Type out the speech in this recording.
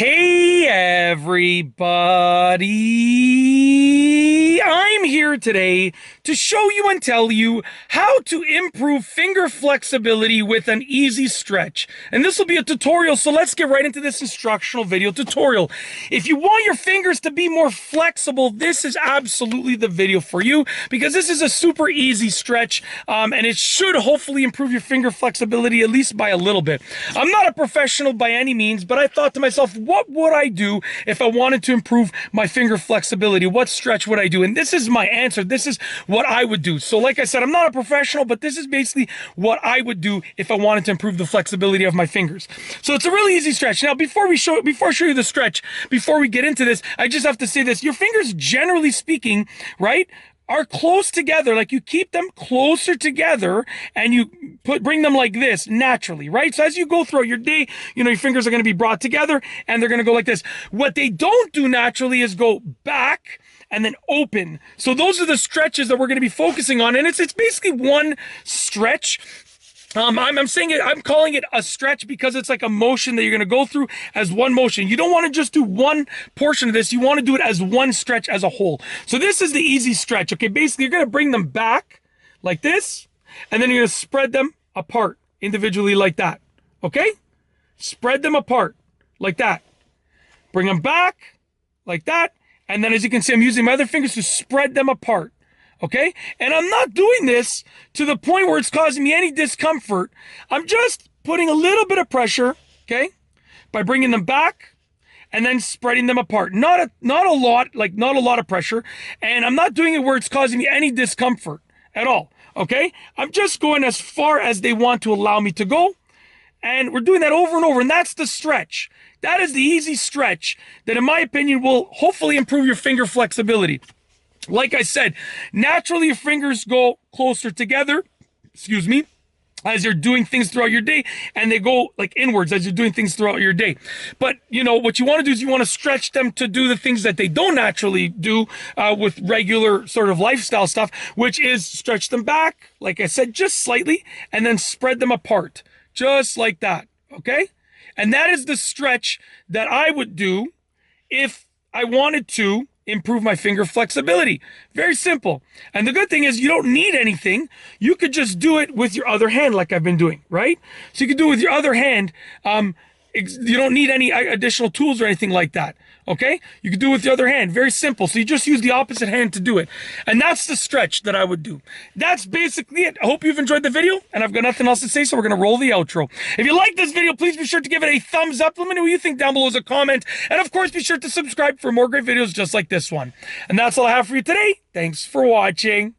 Hey everybody! I'm here today to show you and tell you how to improve finger flexibility with an easy stretch. And this will be a tutorial, so let's get right into this instructional video tutorial. If you want your fingers to be more flexible, this is absolutely the video for you because this is a super easy stretch and it should hopefully improve your finger flexibility at least by a little bit. I'm not a professional by any means, but I thought to myself, what would I do if I wanted to improve my finger flexibility? What stretch would I do? And this is my answer. This is what I would do. So like I said, I'm not a professional, but this is basically what I would do if I wanted to improve the flexibility of my fingers. So it's a really easy stretch. Now, before I show you the stretch, before we get into this, I just have to say this. Your fingers, generally speaking, right, are close together. Like, you keep them closer together and you bring them like this naturally, right? So as you go throughout your day, your fingers are going to be brought together and they're going to go like this. What they don't do naturally is go back and then open. So those are the stretches that we're going to be focusing on. And it's basically one stretch. I'm calling it a stretch because it's like a motion that you're going to go through as one motion. You don't want to just do one portion of this. You want to do it as one stretch as a whole. So this is the easy stretch. Okay, basically you're going to bring them back like this, and then you're going to spread them apart individually like that. Okay? Spread them apart like that. Bring them back like that. And then as you can see, I'm using my other fingers to spread them apart. Okay? And I'm not doing this to the point where it's causing me any discomfort. I'm just putting a little bit of pressure, okay? By bringing them back and then spreading them apart. Not a lot of pressure. And I'm not doing it where it's causing me any discomfort at all, okay? I'm just going as far as they want to allow me to go. And we're doing that over and over, and that's the stretch. That is the easy stretch that, in my opinion, will hopefully improve your finger flexibility. Like I said, naturally your fingers go closer together, as you're doing things throughout your day, and they go like inwards as you're doing things throughout your day. But, what you want to do is you want to stretch them to do the things that they don't naturally do with regular sort of lifestyle stuff, which is stretch them back, like I said, just slightly, and then spread them apart, just like that, okay? And that is the stretch that I would do if I wanted to improve my finger flexibility. Very simple. And the good thing is you don't need anything. You could just do it with your other hand like I've been doing, right? So you could do it with your other hand. You don't need any additional tools or anything like that, okay? You could do it with the other hand. Very simple. So you just use the opposite hand to do it. And that's the stretch that I would do. That's basically it. I hope you've enjoyed the video, and I've got nothing else to say, so we're going to roll the outro. If you like this video, please be sure to give it a thumbs up. Let me know what you think down below as a comment. And of course, be sure to subscribe for more great videos just like this one. And that's all I have for you today. Thanks for watching.